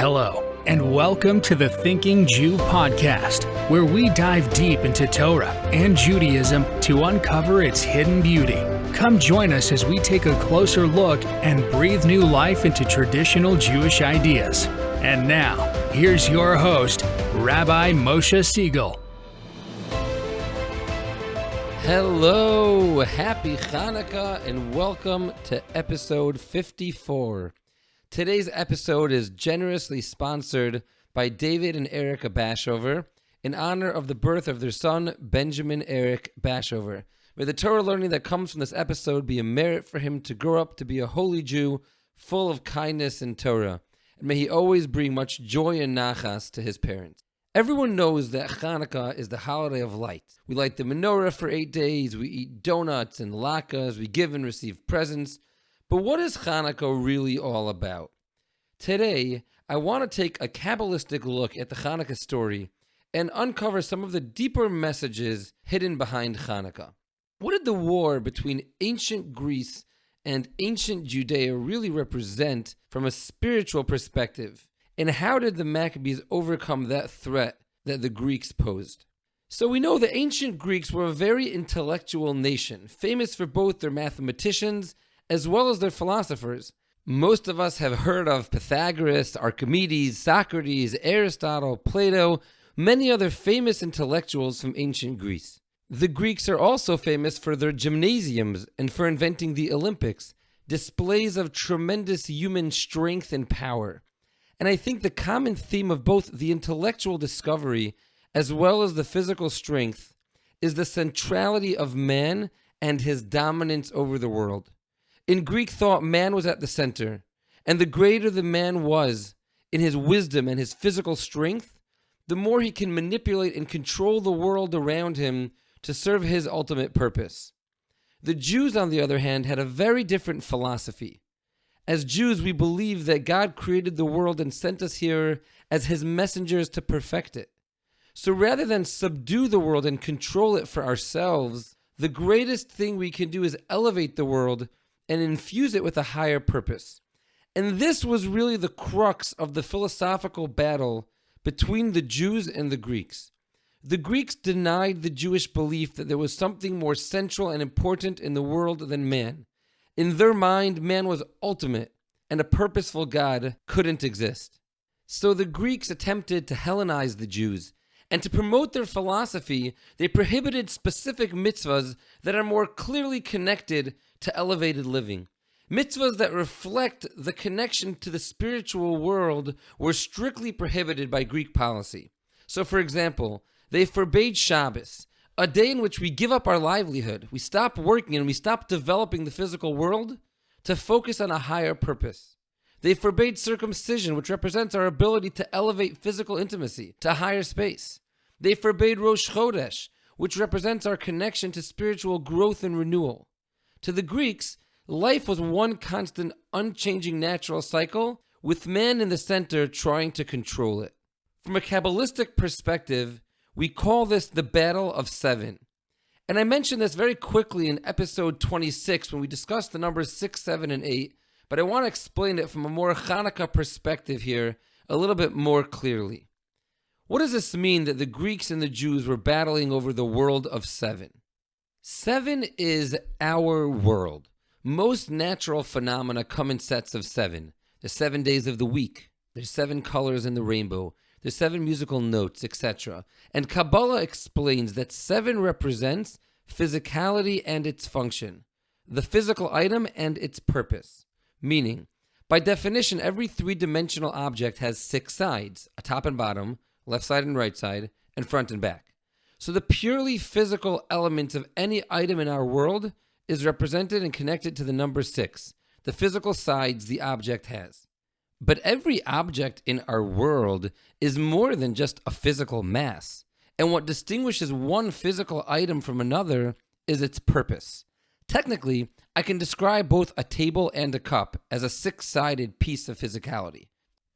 Hello, and welcome to the Thinking Jew podcast, where we dive deep into Torah and Judaism to uncover its hidden beauty. Come join us as we take a closer look and breathe new life into traditional Jewish ideas. And now, here's your host, Rabbi Moshe Siegel. Hello, happy Chanukah, and welcome to episode 54. Today's episode is generously sponsored by David and Erica Bashover in honor of the birth of their son, Benjamin Eric Bashover. May the Torah learning that comes from this episode be a merit for him to grow up to be a holy Jew, full of kindness and Torah, and may he always bring much joy and nachas to his parents. Everyone knows that Chanukah is the holiday of light. We light the Menorah for 8 days, we eat donuts and latkes, we give and receive presents. But what is Chanukah really all about? Today, I want to take a Kabbalistic look at the Chanukah story and uncover some of the deeper messages hidden behind Chanukah. What did the war between ancient Greece and ancient Judea really represent from a spiritual perspective? And how did the Maccabees overcome that threat that the Greeks posed? So we know the ancient Greeks were a very intellectual nation, famous for both their mathematicians as well as their philosophers. Most of us have heard of Pythagoras, Archimedes, Socrates, Aristotle, Plato, many other famous intellectuals from ancient Greece. The Greeks are also famous for their gymnasiums and for inventing the Olympics, displays of tremendous human strength and power. And I think the common theme of both the intellectual discovery as well as the physical strength is the centrality of man and his dominance over the world. In Greek thought, man was at the center, and the greater the man was in his wisdom and his physical strength, the more he can manipulate and control the world around him to serve his ultimate purpose. The Jews, on the other hand, had a very different philosophy. As Jews, we believe that God created the world and sent us here as his messengers to perfect it. So rather than subdue the world and control it for ourselves, the greatest thing we can do is elevate the world and infuse it with a higher purpose. And this was really the crux of the philosophical battle between the Jews and the Greeks. The Greeks denied the Jewish belief that there was something more central and important in the world than man. In their mind, man was ultimate, and a purposeful God couldn't exist. So the Greeks attempted to Hellenize the Jews, and to promote their philosophy, they prohibited specific mitzvahs that are more clearly connected to elevated living. Mitzvahs that reflect the connection to the spiritual world were strictly prohibited by Greek policy. So, for example, they forbade Shabbos, a day in which we give up our livelihood, we stop working and we stop developing the physical world to focus on a higher purpose. They forbade circumcision, which represents our ability to elevate physical intimacy to a higher space. They forbade Rosh Chodesh, which represents our connection to spiritual growth and renewal. To the Greeks, life was one constant, unchanging natural cycle, with man in the center trying to control it. From a Kabbalistic perspective, we call this the Battle of Seven. And I mentioned this very quickly in episode 26 when we discussed the numbers 6, 7, and 8, but I want to explain it from a more Chanukah perspective here a little bit more clearly. What does this mean that the Greeks and the Jews were battling over the world of seven? 7 is our world. Most natural phenomena come in sets of 7. There's 7 days of the week. There's 7 colors in the rainbow. There's 7 musical notes, etc. And Kabbalah explains that 7 represents physicality and its function, the physical item and its purpose. Meaning, by definition, every 3-dimensional object has 6 sides, a top and bottom, left side and right side, and front and back. So the purely physical element of any item in our world is represented and connected to the number 6, the physical sides the object has. But every object in our world is more than just a physical mass. And what distinguishes one physical item from another is its purpose. Technically, I can describe both a table and a cup as a 6-sided piece of physicality.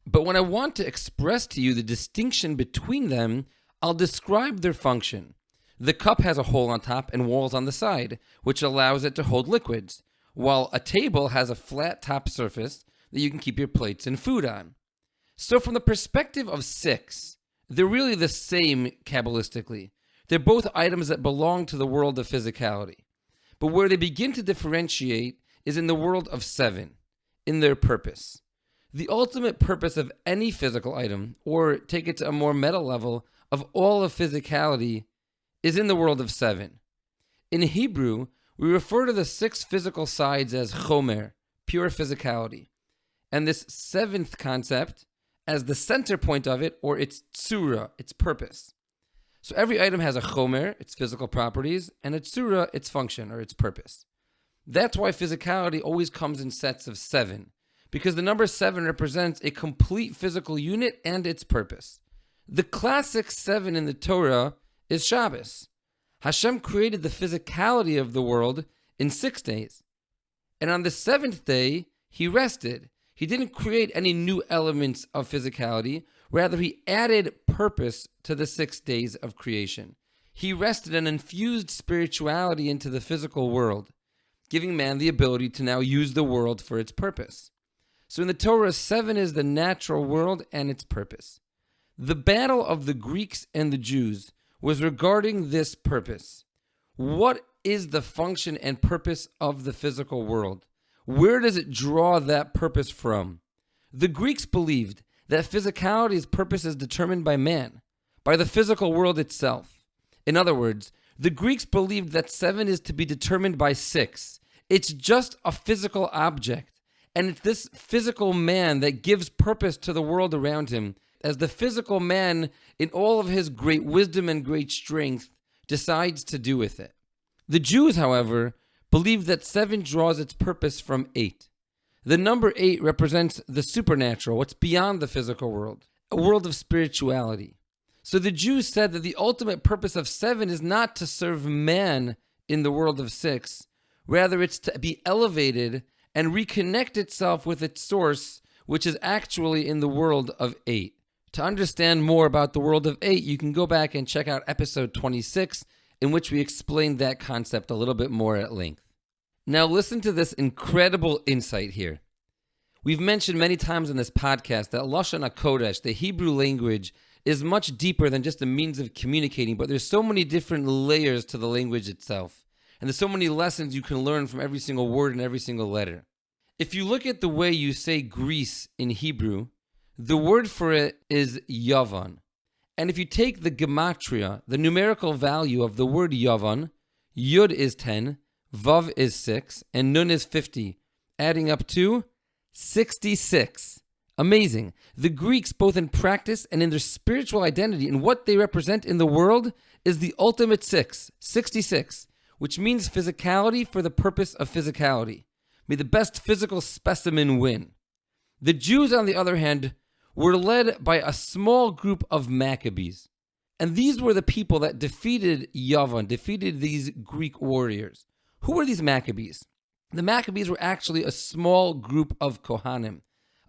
But when I want to express to you the distinction between them, I'll describe their function. The cup has a hole on top and walls on the side, which allows it to hold liquids, while a table has a flat top surface that you can keep your plates and food on. So from the perspective of 6, they're really the same Kabbalistically. They're both items that belong to the world of physicality. But where they begin to differentiate is in the world of 7, in their purpose. The ultimate purpose of any physical item, or take it to a more meta level, of all of physicality, is in the world of 7. In Hebrew, we refer to the 6 physical sides as chomer, pure physicality. And this 7th concept as the center point of it, or its tsura, its purpose. So every item has a chomer, its physical properties, and a tsura, its function, or its purpose. That's why physicality always comes in sets of 7, because the number 7 represents a complete physical unit and its purpose. The classic 7 in the Torah is Shabbos. Hashem created the physicality of the world in 6 days. And on the 7th day, he rested. He didn't create any new elements of physicality. Rather, he added purpose to the 6 days of creation. He rested and infused spirituality into the physical world, giving man the ability to now use the world for its purpose. So in the Torah, 7 is the natural world and its purpose. The battle of the Greeks and the Jews was regarding this purpose. What is the function and purpose of the physical world? Where does it draw that purpose from? The Greeks believed that physicality's purpose is determined by man, by the physical world itself. In other words, the Greeks believed that 7 is to be determined by 6. It's just a physical object, and it's this physical man that gives purpose to the world around him, as the physical man, in all of his great wisdom and great strength, decides to do with it. The Jews, however, believed that 7 draws its purpose from 8. The number 8 represents the supernatural, what's beyond the physical world, a world of spirituality. So the Jews said that the ultimate purpose of 7 is not to serve man in the world of 6. Rather, it's to be elevated and reconnect itself with its source, which is actually in the world of 8. To understand more about the world of 8, you can go back and check out episode 26, in which we explained that concept a little bit more at length. Now listen to this incredible insight here. We've mentioned many times in this podcast that Lashon HaKodesh, the Hebrew language, is much deeper than just a means of communicating, but there's so many different layers to the language itself. And there's so many lessons you can learn from every single word and every single letter. If you look at the way you say Greece in Hebrew, the word for it is Yavan. And if you take the gematria, the numerical value of the word Yavan, Yud is 10, Vav is 6, and Nun is 50, adding up to 66. Amazing. The Greeks, both in practice and in their spiritual identity and what they represent in the world, is the ultimate 6, 66, which means physicality for the purpose of physicality. May the best physical specimen win. The Jews, on the other hand, were led by a small group of Maccabees. And these were the people that defeated Yavan, defeated these Greek warriors. Who were these Maccabees? The Maccabees were actually a small group of Kohanim,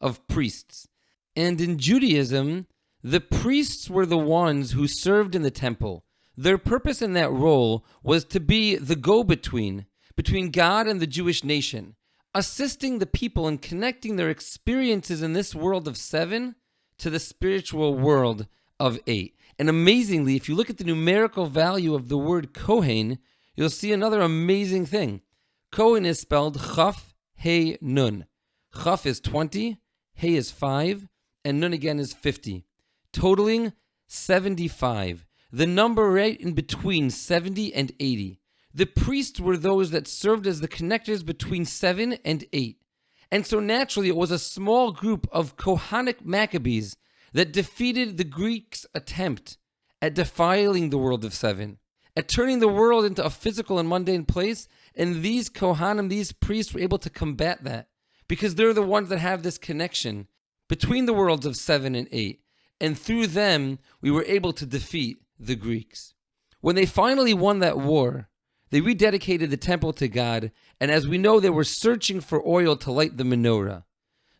of priests. And in Judaism, the priests were the ones who served in the temple. Their purpose in that role was to be the go-between between God and the Jewish nation, assisting the people in connecting their experiences in this world of 7 to the spiritual world of 8. And amazingly, if you look at the numerical value of the word Kohen, you'll see another amazing thing. Kohen is spelled Chaf, He, Nun. Chaf is 20, He is 5, and Nun again is 50, totaling 75. The number right in between 70 and 80. The priests were those that served as the connectors between 7 and 8. And so naturally, it was a small group of Kohanic Maccabees that defeated the Greeks' attempt at defiling the world of 7, at turning the world into a physical and mundane place. And these Kohanim, these priests, were able to combat that because they're the ones that have this connection between the worlds of 7 and 8. And through them, we were able to defeat the Greeks. When they finally won that war, they rededicated the temple to God, and as we know, they were searching for oil to light the menorah.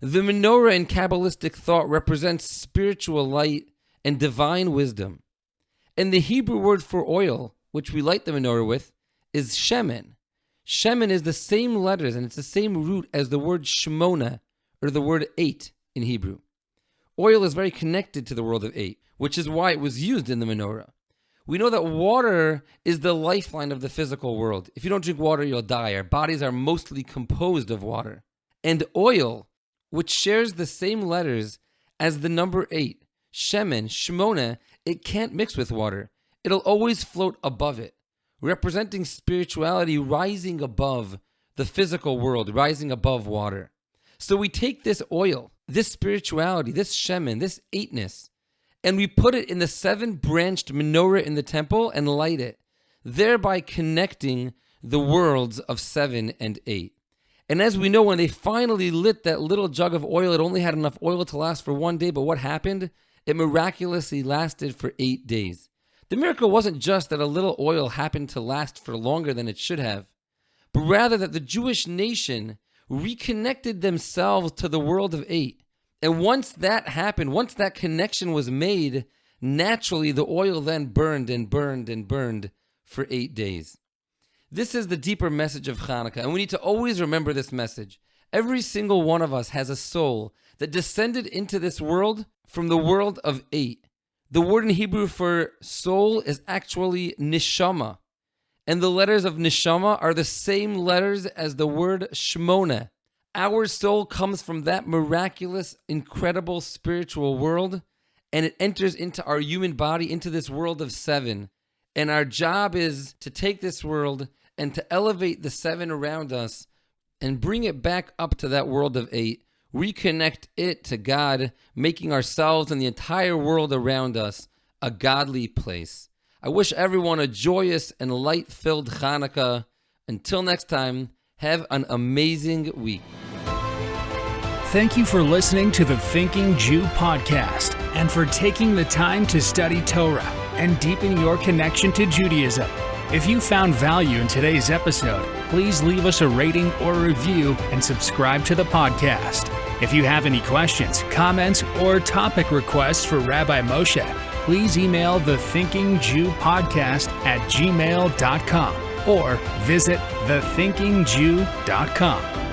The menorah in Kabbalistic thought represents spiritual light and divine wisdom. And the Hebrew word for oil, which we light the menorah with, is shemen. Shemen is the same letters, and it's the same root as the word shmona, or the word 8 in Hebrew. Oil is very connected to the world of 8, which is why it was used in the menorah. We know that water is the lifeline of the physical world. If you don't drink water, you'll die. Our bodies are mostly composed of water. And oil, which shares the same letters as the number 8, shemen, shmona, it can't mix with water. It'll always float above it, representing spirituality rising above the physical world, rising above water. So we take this oil, this spirituality, this shemen, this 8ness, and we put it in the 7-branched menorah in the temple and light it, thereby connecting the worlds of 7 and 8. And as we know, when they finally lit that little jug of oil, it only had enough oil to last for 1 day, but what happened? It miraculously lasted for 8 days. The miracle wasn't just that a little oil happened to last for longer than it should have, but rather that the Jewish nation reconnected themselves to the world of 8. And once that happened, once that connection was made, naturally the oil then burned and burned and burned for 8 days. This is the deeper message of Chanukah, and we need to always remember this message. Every single one of us has a soul that descended into this world from the world of 8. The word in Hebrew for soul is actually neshama, and the letters of neshama are the same letters as the word shmona. Our soul comes from that miraculous, incredible spiritual world, and it enters into our human body, into this world of 7. And our job is to take this world and to elevate the 7 around us and bring it back up to that world of 8, reconnect it to God, making ourselves and the entire world around us a godly place. I wish everyone a joyous and light-filled Chanukah. Until next time, have an amazing week. Thank you for listening to the Thinking Jew podcast and for taking the time to study Torah and deepen your connection to Judaism. If you found value in today's episode, please leave us a rating or review and subscribe to the podcast. If you have any questions, comments, or topic requests for Rabbi Moshe, please email thethinkingjewpodcast@gmail.com or visit thethinkingjew.com.